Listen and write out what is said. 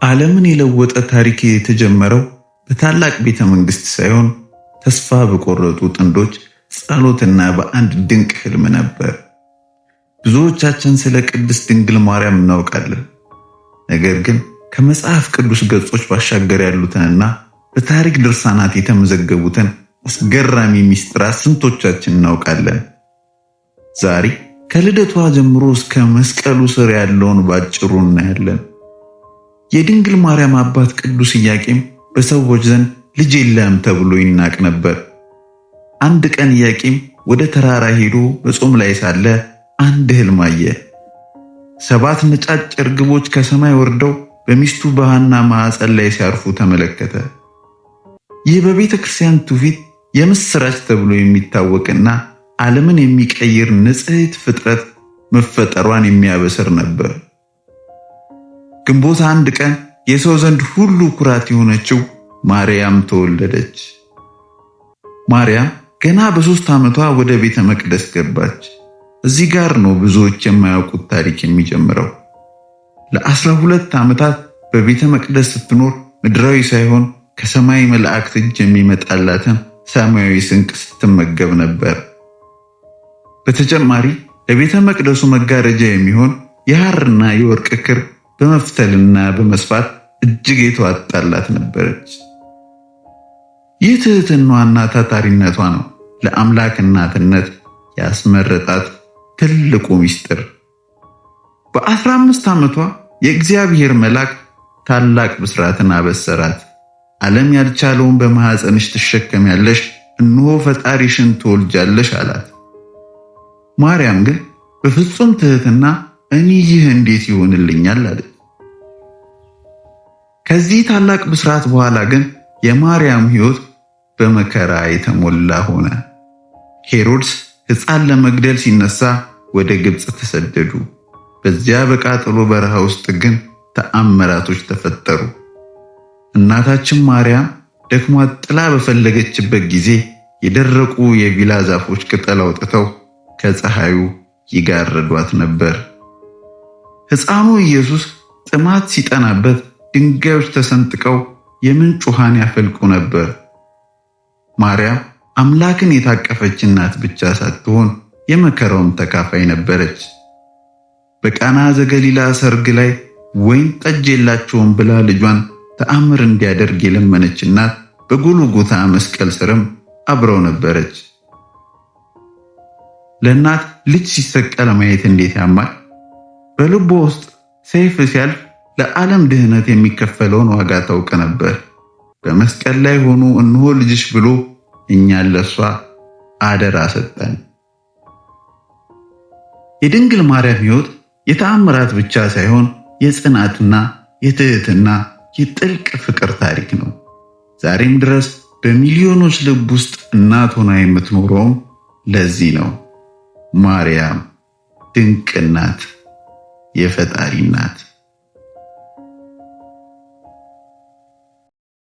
ዓለምን የለወጠ ታሪክ የተጀመረው በታላቅ ቤተ መንግስት ሳይሆን ተስፋ በቆረጡ ጥንዶች ጸሎትና በአንድ ድንቅ ህልም ነበር። ብዙዎቻችን ስለ ቅድስት ድንግል ማርያም እናውቃለን። ነገር ግን ከመጽሐፍ ቅዱስ ገጾች ባሻገር ያሉትንና በታሪክ ድርሳናት የተመዘገቡትን አስገራሚ ሚስጥራት ስንቶቻችን እናውቃለን? ዛሬ ከልደቷ ጀምሮ እስከ መስቀሉ ስር ያለውን ባጭሩ እናያለን። የድንግል ማርያም አባት ቅዱስ ኢያቄም በሰዎች ዘንድ ልጅ የለም ተብሎ ይናቅ ነበር። አንድ ቀን ኢያቄም ወደ ተራራ ሄዶ በጾም ላይ ሳለ አንድ ህልም አየ። 7 ነጫጭ እርግቦች ከሰማይ ወርደው በሚስቱ በሐና ማኅፀን ላይ ሲያርፉ ተመለከተ። ይህ በቤተ ክርስቲያን ትውፊት የምስራች ተብሎ የሚታወቅና ዓለምን የሚቀይር ንጽሕት ፍጥረት መፈጠሯን የሚያበስር ነበር። ግንቦት 1 ቀን የሰው ዘንድ ሁሉ ኩራት የሆነችው ማርያም ተወለደች። ማርያም ገና በ3 ዓመቷ ወደ ቤተ መቅደስ ገባች። እዚህ ጋር ነው ብዙዎች የማያውቁት ታሪክ የሚጀምረው። ለ12 ዓመታት በቤተ መቅደስ ስትኖር ምድራዊ ሳይሆን ከሰማይ መላእክት እጅ የሚመጣላትን ሰማያዊ ስንቅ ስትመገብ ነበር። በተጨማሪ ለቤተ መቅደሱ መጋረጃ የሚሆን የሐርና የወርቅ ክር በመፍተልና በመስፋት እጅግ የተዋጣላት ነበረች። ይህ ትህትናዋና ታታሪነቷ ነው ለአምላክ እናትነት ያስመረጣት ትልቁ ሚስጥር። በ15 ዓመቷ የእግዚአብሔር መልአክ ታላቅ ብስራትን አበሰራት። ዓለም ያልቻለውን በማኅፀንሽ ትሸከሚያለሽ፣ እነሆ ፈጣሪሽን ትወልጃለሽ አላት። ማርያም ግን በፍጹም ትህትና እኔ ይህ እንዴት ይሆንልኛል አለች። ከዚህ ታላቅ ብስራት በኋላ ግን የማርያም ሕይወት በመከራ የተሞላ ሆነ። ሄሮድስ ሕፃን ለመግደል ሲነሳ ወደ ግብጽ ተሰደዱ። በዚያ በቃጠሎ በረሃ ውስጥ ግን ተአምራቶች ተፈጠሩ። እናታችን ማርያም ደክሟት ጥላ በፈለገችበት ጊዜ የደረቁ የቪላ ዛፎች ቅጠል አውጥተው ከፀሐዩ ይጋርዷት ነበር። ሕፃኑ ኢየሱስ ጥማት ሲጠናበት ድንጋዮች ተሰንጥቀው የምንጭ ውሃን ያፈልቁ ነበር። ማርያም አምላክን የታቀፈች እናት ብቻ ሳትሆን የመከራውም ተካፋይ ነበረች። በቃና ዘገሊላ ሰርግ ላይ ወይን ጠጅ የላቸውም ብላ ልጇን ተአምር እንዲያደርግ የለመነች እናት በጎልጎታ መስቀል ስርም አብረው ነበረች። ለእናት ልጅ ሲሰቀል ማየት እንዴት ያማል! በልቧ ውስጥ ሰይፍ ሲያልፍ ለዓለም ድህነት የሚከፈለውን ዋጋ ታውቅ ነበር። በመስቀል ላይ ሆኖ እነሆ ልጅሽ ብሎ እኛን ለሷ አደራ ሰጠን። የድንግል ማርያም ሕይወት የተአምራት ብቻ ሳይሆን የጽናትና የትህትና የጥልቅ ፍቅር ታሪክ ነው። ዛሬም ድረስ በሚሊዮኖች ልብ ውስጥ እናት ሆና የምትኖረውም ለዚህ ነው። ማርያም ድንቅ እናት፣ የፈጣሪ እናት።